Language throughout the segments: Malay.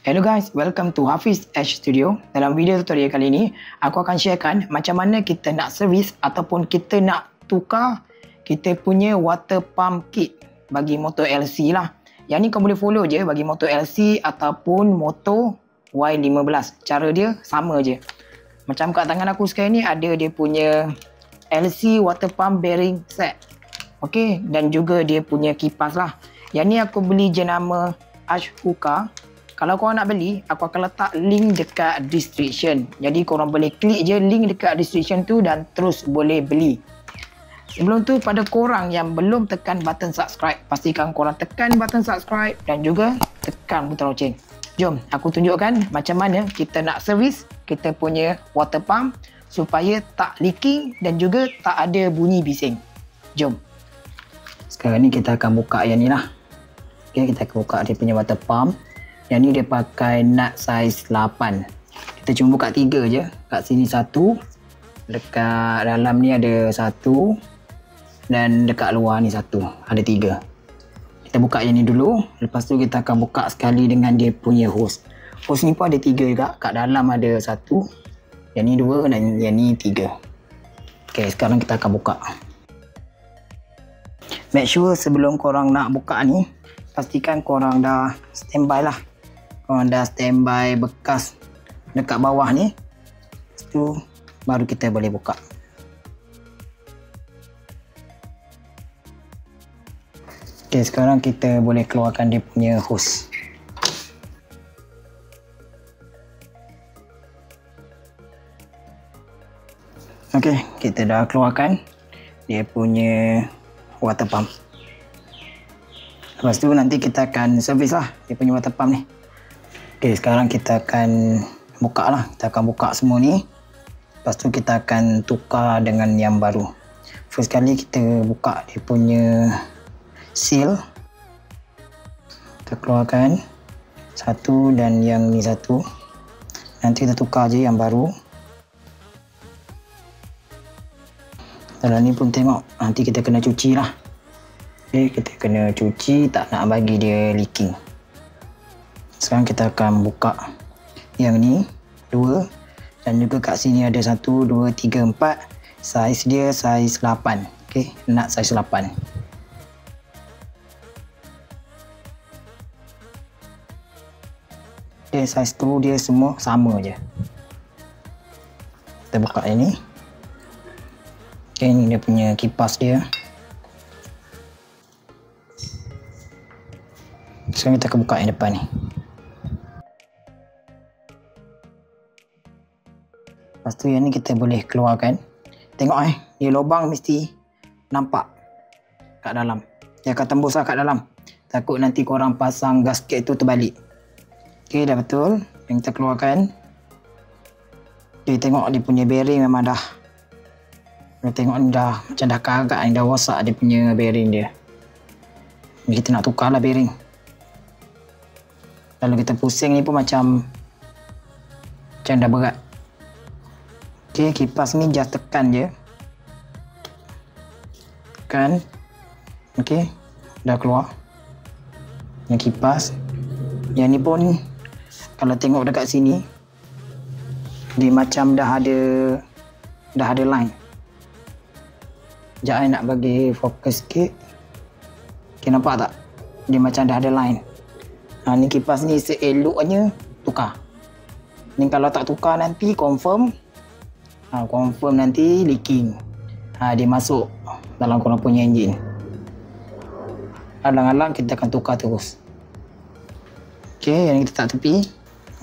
Hello guys, welcome to Hafiz H Studio. Dalam video tutorial kali ini, aku akan sharekan macam mana kita nak servis ataupun kita nak tukar kita punya water pump kit bagi motor LC lah. Yang ni kau boleh follow je bagi motor LC ataupun motor Y15. Cara dia sama je. Macam kat tangan aku sekarang ni ada dia punya LC water pump bearing set. Okey, dan juga dia punya kipas lah. Yang ni aku beli jenama Ashhoka. Kalau korang nak beli, aku akan letak link dekat description. Jadi korang boleh klik je link dekat description tu dan terus boleh beli. Sebelum tu, pada korang yang belum tekan button subscribe, pastikan korang tekan button subscribe dan juga tekan butang loceng. Jom, aku tunjukkan macam mana kita nak servis kita punya water pump supaya tak leaking dan juga tak ada bunyi bising. Jom. Sekarang ni kita akan buka yang ni lah. Okay, kita akan buka dia punya water pump. Yang ni dia pakai nut size 8. Kita cuma buka 3 je. Kat sini 1. Dekat dalam ni ada 1. Dan dekat luar ni 1. Ada 3. Kita buka yang ni dulu. Lepas tu kita akan buka sekali dengan dia punya hose. Hose ni pun ada 3 juga. Kat dalam ada 1. Yang ni 2 dan yang ni 3. Ok, sekarang kita akan buka. Make sure sebelum korang nak buka ni, pastikan korang dah standby lah. Korang dah standby bekas dekat bawah ni. Lepas tu baru kita boleh buka. Ok, sekarang kita boleh keluarkan dia punya hose. Ok, kita dah keluarkan dia punya water pump. Lepas tu nanti kita akan servis lah dia punya water pump ni. Ok, sekarang kita akan buka lah. Kita akan buka semua ni. Lepas tu kita akan tukar dengan yang baru. First kali kita buka dia punya seal. Kita keluarkan satu dan yang ni satu. Nanti kita tukar je yang baru. Dalam ni pun tengok. Nanti kita kena cuci lah. Ok, kita kena cuci, tak nak bagi dia leaking. Sekarang kita akan buka yang ni 2 dan juga kat sini ada 1, 2, 3, 4. Saiz dia saiz 8. Ok, nut saiz 8. Ok, saiz tu dia semua sama je. Kita buka yang ni. Ok, ni dia punya kipas dia. Sekarang kita akan buka yang depan ni. Lepas tu yang ni kita boleh keluarkan. Tengok dia lubang mesti nampak kat dalam. Dia akan tembus lah kat dalam. Takut nanti korang pasang gasket tu terbalik. Ok, dah betul. Yang kita keluarkan. Ok, tengok dia punya bearing memang dah. Tengok ni dah macam dah karat ni, dah rosak dia punya bearing dia. Ni kita nak tukar lah bearing. Kalau kita pusing ni pun macam dah berat. Ok, kipas ni just tekan je. Tekan. Ok, dah keluar. Yang kipas. Yang ni pun kalau tengok dekat sini, dia macam dah ada line. Sekejap nak bagi fokus sikit. Ok, nampak tak? Dia macam dah ada line. Ni kipas ni seeloknya tukar. Ni kalau tak tukar nanti confirm nanti leaking. Dia masuk dalam korang punya enjin. Alang-alang kita akan tukar terus. Ok, yang ni kita tak tepi.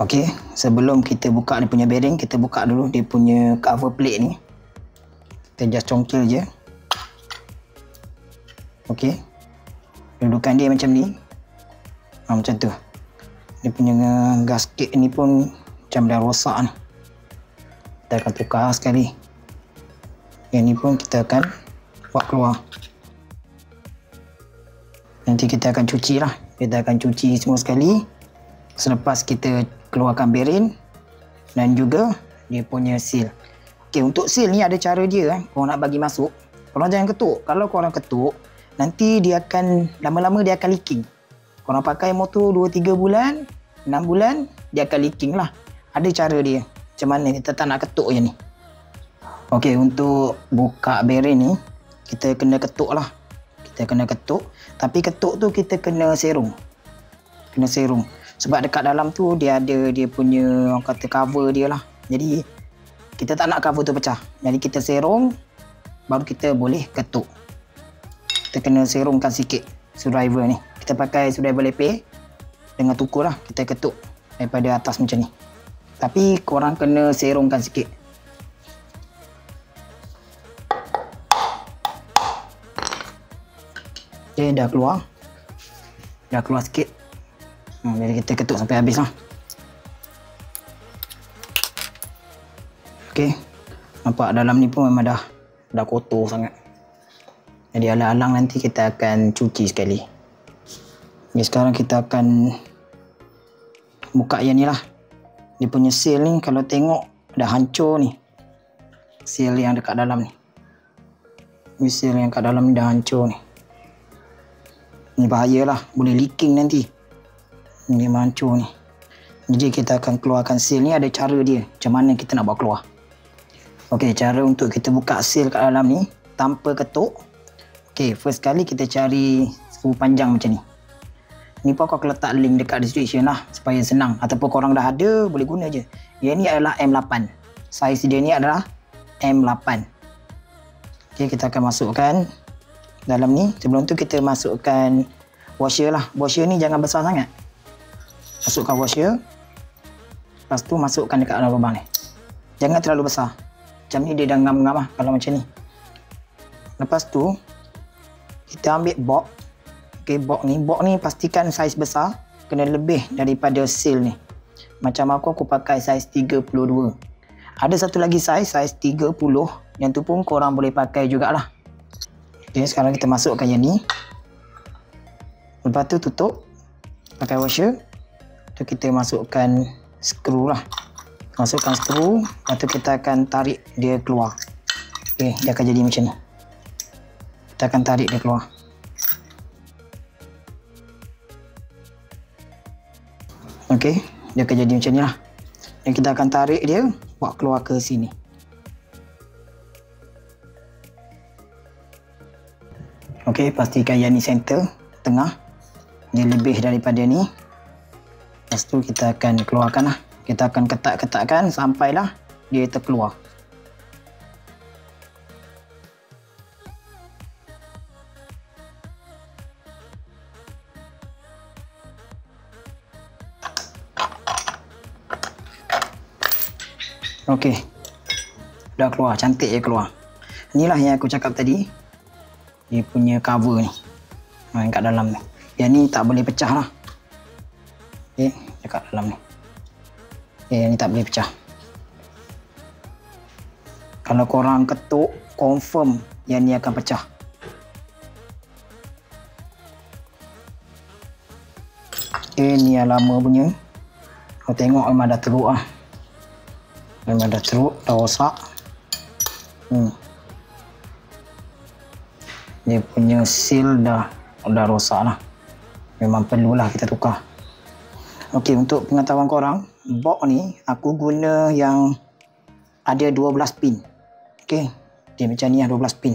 Ok, sebelum kita buka dia punya bearing, kita buka dulu dia punya cover plate ni. Kita just congkil je. Ok, dudukan dia macam ni. Macam tu. Dia punya gasket ni pun macam dah rosak ni. Kita akan tukar sekali. Yang ni pun kita akan buat keluar. Nanti kita akan cuci lah. Kita akan cuci semua sekali. Selepas kita keluarkan bearing dan juga dia punya seal. Ok, untuk seal ni ada cara dia. Korang nak bagi masuk, korang jangan ketuk. Kalau korang ketuk, nanti dia akan lama-lama dia akan leaking. Korang pakai motor 2-3 bulan, 6 bulan dia akan leaking lah. Ada cara dia macam mana kita tak nak ketuk je ni. Okey, untuk buka bearing ni kita kena ketuk lah. Kita kena ketuk, tapi ketuk tu kita kena serong. Kena serong. Sebab dekat dalam tu dia ada dia punya orang kata cover dia lah. Jadi kita tak nak cover tu pecah. Jadi kita serong baru kita boleh ketuk. Kita kena serongkan sikit screwdriver ni. Kita pakai screwdriver lepeh dengan tukur lah. Kita ketuk daripada atas macam ni. Tapi korang kena serongkan sikit. Okay, dah keluar. Dah keluar sikit. Jadi kita ketuk sampai habis lah. Okay. Nampak dalam ni pun memang dah kotor sangat. Jadi alang-alang nanti kita akan cuci sekali. Okay, sekarang kita akan buka yang ni lah. Dia punya seal ni kalau tengok dah hancur ni. Seal yang dekat dalam ni. Seal yang kat dalam ni dah hancur ni. Ni bahayalah, boleh leaking nanti. Ni hancur ni. Jadi kita akan keluarkan seal ni, ada cara dia macam mana kita nak bawa keluar. Okey, cara untuk kita buka seal kat dalam ni tanpa ketuk. Okey, first kali kita cari skru panjang macam ni. Ni pun aku akan letak link dekat description lah supaya senang, ataupun korang dah ada boleh guna je. Yang ni adalah M8. Saiz dia ni adalah M8. Okey, kita akan masukkan dalam ni. Sebelum tu kita masukkan washer lah. Washer ni jangan besar sangat. Masukkan washer. Lepas tu masukkan dekat dalam lubang ni. Jangan terlalu besar. Macam ni dia dah ngam-ngam lah kalau macam ni. Lepas tu kita ambil box. Okey, box ni pastikan saiz besar. Kena lebih daripada seal ni. Macam aku pakai saiz 32. Ada satu lagi saiz 30. Yang tu pun korang boleh pakai jugalah. Okay, sekarang kita masukkan yang ni. Lepas tu tutup. Pakai washer. Tu kita masukkan skru lah. Masukkan skru. Lepas tu kita akan tarik dia keluar. Okay, dia akan jadi macam ni. Kita akan tarik dia keluar. Okay, dia akan jadi macam ni lah. Dan kita akan tarik dia buat keluar ke sini. Okey, pastikan yang ni center, tengah. Dia lebih daripada ni. Lepas tu kita akan keluarkan lah. Kita akan ketat-ketatkan sampailah dia terkeluar. Okey. Dah keluar, cantik je keluar. Inilah yang aku cakap tadi. Dia punya cover ni. Yang kat dalam ni. Yang ni tak boleh pecah lah. Okey, dekat dalam ni. Okey, yang ni tak boleh pecah. Kalau korang ketuk, confirm yang ni akan pecah. Okey, ni yang lama punya. Kau tengok memang dah teruk lah. Memang dah teruk, dah rosak. Dia punya seal dah rosak lah. Memang perlulah kita tukar. Okey, untuk pengetahuan korang, box ni aku guna yang ada 12 pin. Okey, dia macam ni lah 12 pin.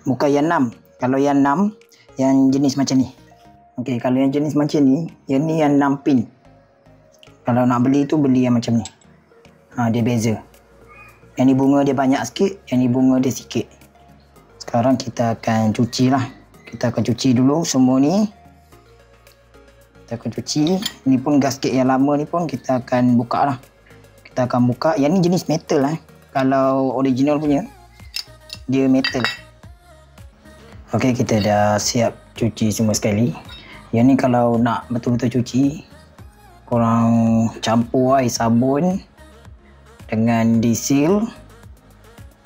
Bukan yang 6. Kalau yang 6, yang jenis macam ni. Okey, kalau yang jenis macam ni, yang ni yang 6 pin. Kalau nak beli tu beli yang macam ni. Dia beza. Yang ni bunga dia banyak sikit, yang ni bunga dia sikit. Sekarang kita akan cuci lah. Kita akan cuci dulu semua ni. Kita akan cuci. Ni pun gasket yang lama ni pun kita akan buka lah. Kita akan buka. Yang ni jenis metal lah. Kalau original punya, dia metal. Okey, kita dah siap cuci semua sekali. Yang ni kalau nak betul-betul cuci, korang campur air sabun dengan diesel.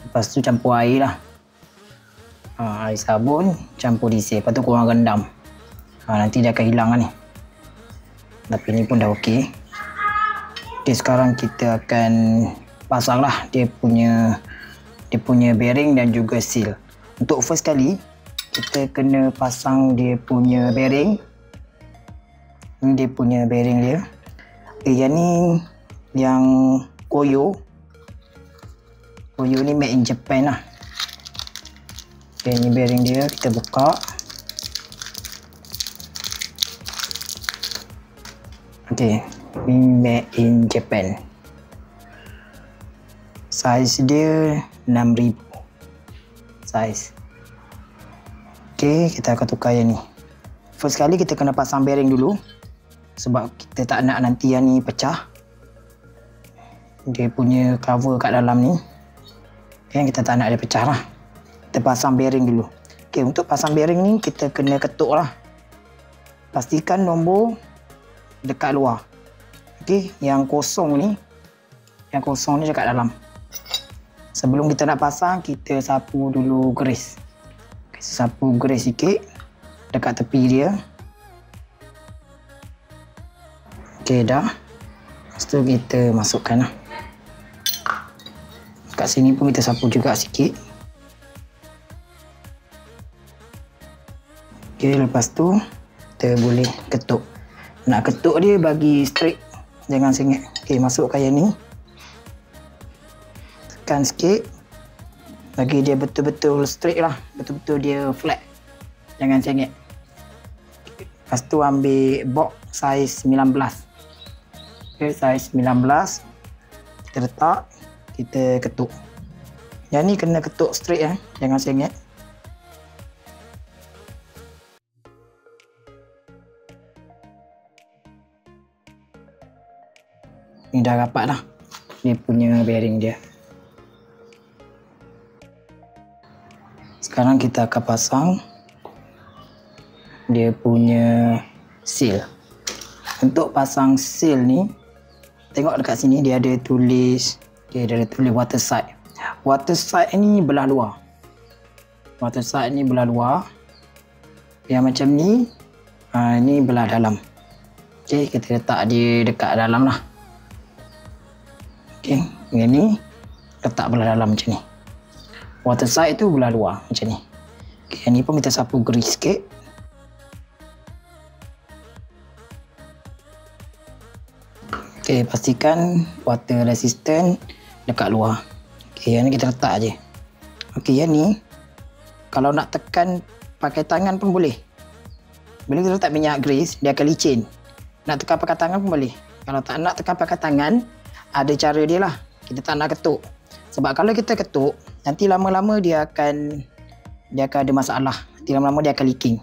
Lepas tu campur air lah. Air sabun campur diesel. Lepas tu korang rendam. Nanti dia akan hilang lah ni. Tapi ni pun dah okey. Okay, sekarang kita akan pasang lah dia punya bearing dan juga seal. Untuk first kali kita kena pasang dia punya bearing. Ni dia punya bearing dia. Yang ni yang Koyo. Koyo ni made in Japan lah. Ni bearing dia, kita buka. Ni made in Japan. Saiz dia 6000 saiz. Kita akan tukar yang ni. First kali kita kena pasang bearing dulu, sebab kita tak nak nanti yang ni pecah. Dia punya cover kat dalam ni, kita tak nak dia pecah lah. Kita pasang bearing dulu. Untuk pasang bearing ni kita kena ketuk lah. Pastikan nombor dekat luar. Yang kosong ni dekat dalam. Sebelum kita nak pasang, kita sapu dulu grease. Sapu grease sikit dekat tepi dia. Dah. Lepas tu kita masukkan lah. Kat sini pun kita sapu juga sikit. Lepas tu kita boleh ketuk. Nak ketuk dia bagi straight, jangan sengit. Masukkan yang ni. Tekan sikit. Bagi dia betul-betul straight lah. Betul-betul dia flat. Jangan sengit. Lepas tu ambil box saiz 19. Saiz 19. Kita letak. Kita ketuk. Yang ni kena ketuk straight jangan sengit. Ni dah rapat dah. Dia punya bearing dia. Sekarang kita akan pasang dia punya seal. Untuk pasang seal ni, tengok dekat sini dia ada tulis, dia ada tulis water side. Water side ni belah luar. Water side ni belah luar. Yang macam ni, ni belah dalam. Kita letak dia dekat dalam lah. Yang ni letak belah dalam macam ni. Water side tu belah luar macam ni. Yang ni pun kita sapu grease sikit. Pastikan water resistant dekat luar. Yang ni kita letak je. Yang ni kalau nak tekan pakai tangan pun boleh. Bila kita letak minyak grease, dia akan licin. Nak tekan pakai tangan pun boleh. Kalau tak nak tekan pakai tangan, ada cara dia lah. Kita tak nak ketuk. Sebab kalau kita ketuk, nanti lama-lama dia akan ada masalah. Nanti lama-lama dia akan leaking.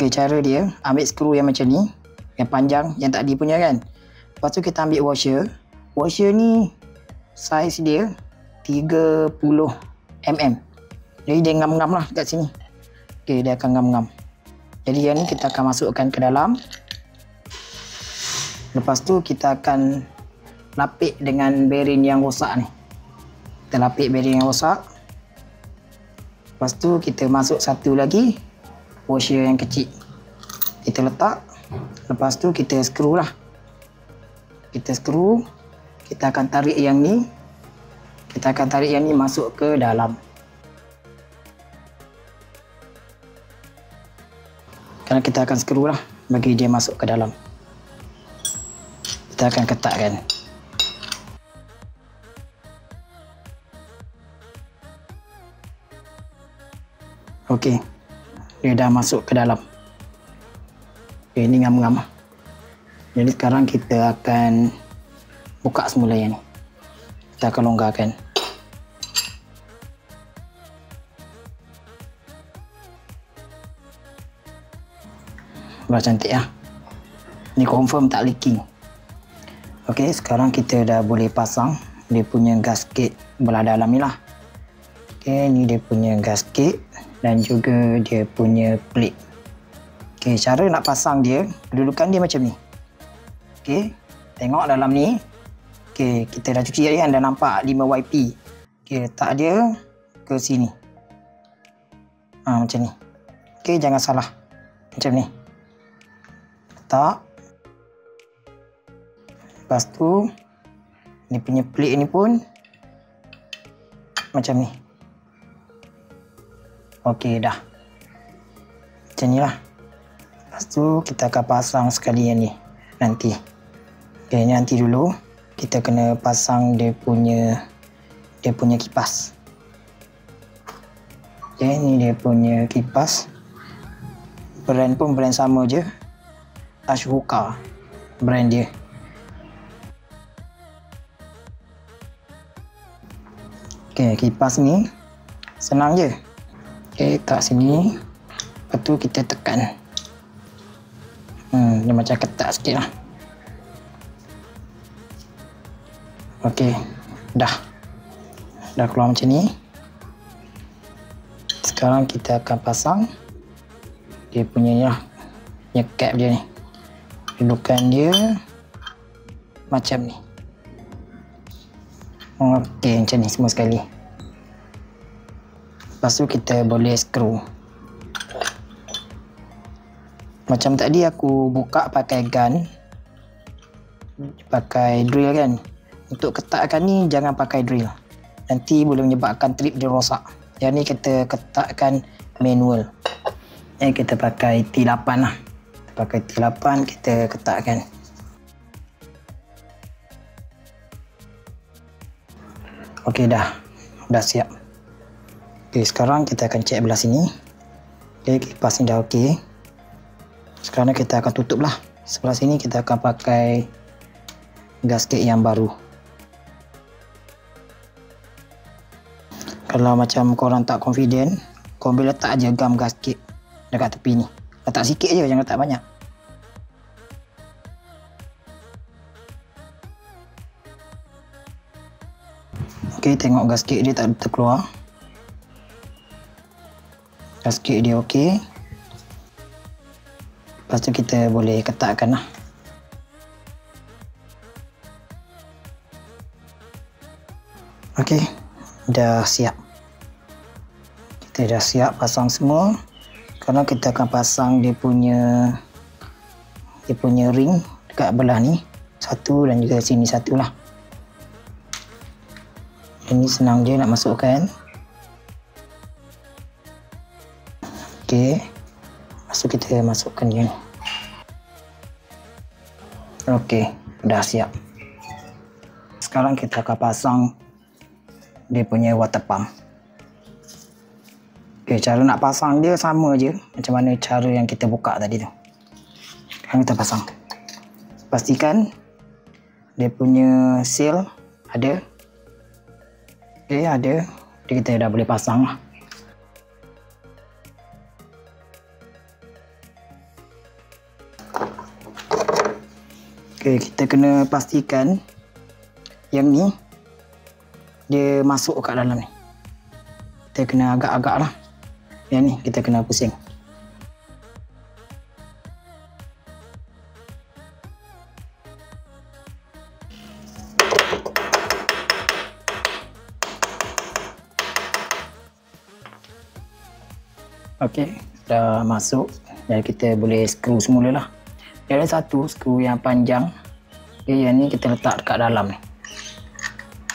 Cara dia, ambil skru yang macam ni, yang panjang, yang tadi punya kan. Lepas tu kita ambil washer. Washer ni saiz dia 30 mm. Jadi dia ngam-ngam lah dekat sini. Dia akan ngam-ngam. Jadi yang ni kita akan masukkan ke dalam. Lepas tu kita akan lapik dengan bearing yang rosak ni. Kita lapik bearing yang rosak. Lepas tu kita masuk satu lagi washer yang kecil. Kita letak. Lepas tu kita skru lah. Kita skru. Kita akan tarik yang ni. Kita akan tarik yang ni masuk ke dalam. Kerana kita akan skru lah bagi dia masuk ke dalam. Kita akan ketatkan. Dia dah masuk ke dalam. Ini ngam-ngam. Jadi sekarang kita akan buka semula yang ni. Kita akan longgarkan. Wah, cantik lah. Ni confirm tak leaking. Sekarang kita dah boleh pasang dia punya gasket belah dalam ni lah. Ni dia punya gasket dan juga dia punya plate. Cara nak pasang dia, kedudukan dia macam ni. Tengok dalam ni. Kita dah cuci tadi kan, dah nampak 5YP. Letak dia ke sini. Macam ni. Jangan salah. Macam ni. Letak. Lepas tu, ni punya plate ni pun macam ni. Dah. Macam ni lah. Lepas tu, kita akan pasang sekali yang ni. Nanti. Okay, nanti dulu kita kena pasang dia punya kipas. Okay, ni dia punya kipas. Brand pun brand sama je, Ashoka brand dia. Okay, kipas ni senang je. Okay, letak sini. Lepas tu kita tekan. Dia macam ketat sikit lah. Okay, dah keluar macam ni. Sekarang kita akan pasang dia punya cap dia ni. Dudukan dia macam ni. Okey, macam ni semua sekali. Lepas tu kita boleh screw. Macam tadi aku buka pakai gun, pakai drill kan. Untuk ketatkan ni jangan pakai drill. Nanti boleh menyebabkan trip dia rosak. Yang ni kita ketatkan manual. Kita pakai T8 lah. Kita pakai T8 kita ketatkan. Okey, dah siap. Okey, sekarang kita akan cek belah sini. Okey, kipas ni dah okey. Sekarang kita akan tutup lah. Sebelah sini kita akan pakai gasket yang baru. Kalau macam korang tak confident, korang boleh letak aja gam gasket dekat tepi ni. Letak sikit je, jangan letak banyak. Okey, tengok gasket dia tak terkeluar. Gasket dia okey. Lepas tu kita boleh ketatkan lah. Okey, dah siap. Kita dah siap pasang semua. Sekarang kita akan pasang dia punya ring dekat belah ni. Satu dan juga sini satu lah. Ini senang je nak masukkan. Okey. Lepas tu kita masukkan dia ni. Okey, dah siap. Sekarang kita akan pasang dia punya water pump. Okey, cara nak pasang dia sama je macam mana cara yang kita buka tadi tu. Sekarang kita pasang. Pastikan dia punya seal ada. Okey, ada. Jadi kita dah boleh pasang lah. Okey, kita kena pastikan yang ni dia masuk kat dalam ni. Kita kena agak-agak lah. Yang ni kita kena pusing. Okey, dah masuk. Jadi kita boleh screw semula lah. Dia ada satu screw yang panjang. Okey, yang ni kita letak dekat dalam ni.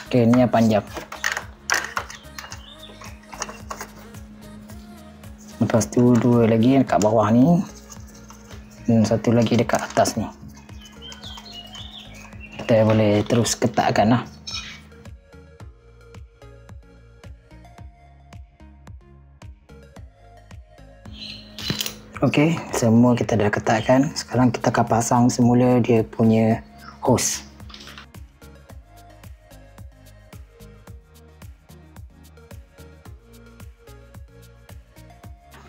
Okey, ni yang panjang. Lepas tu dua lagi dekat bawah ni. Dan satu lagi dekat atas ni. Kita boleh terus ketatkan lah. Okey, semua kita dah ketatkan. Sekarang kita akan pasang semula dia punya hose.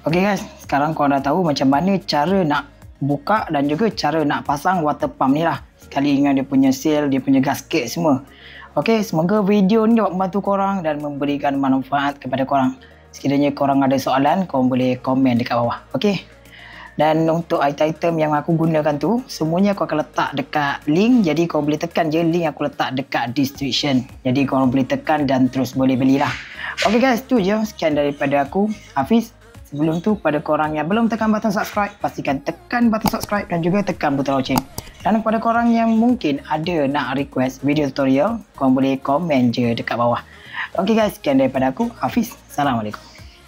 Okey guys, sekarang korang dah tahu macam mana cara nak buka dan juga cara nak pasang water pump ni lah. Sekali dengan dia punya seal, dia punya gasket semua. Okey, semoga video ni dapat membantu korang dan memberikan manfaat kepada korang. Sekiranya korang ada soalan, korang boleh komen dekat bawah. Okey. Dan untuk item-item yang aku gunakan tu, semuanya aku akan letak dekat link. Jadi korang boleh tekan je link aku letak dekat description. Jadi korang boleh tekan dan terus boleh belilah. Okey guys, tu je. Sekian daripada aku, Hafiz. Sebelum tu, pada korang yang belum tekan button subscribe, pastikan tekan button subscribe dan juga tekan button loceng. Dan kepada korang yang mungkin ada nak request video tutorial, korang boleh komen je dekat bawah. Okey guys, sekian daripada aku, Hafiz. Assalamualaikum.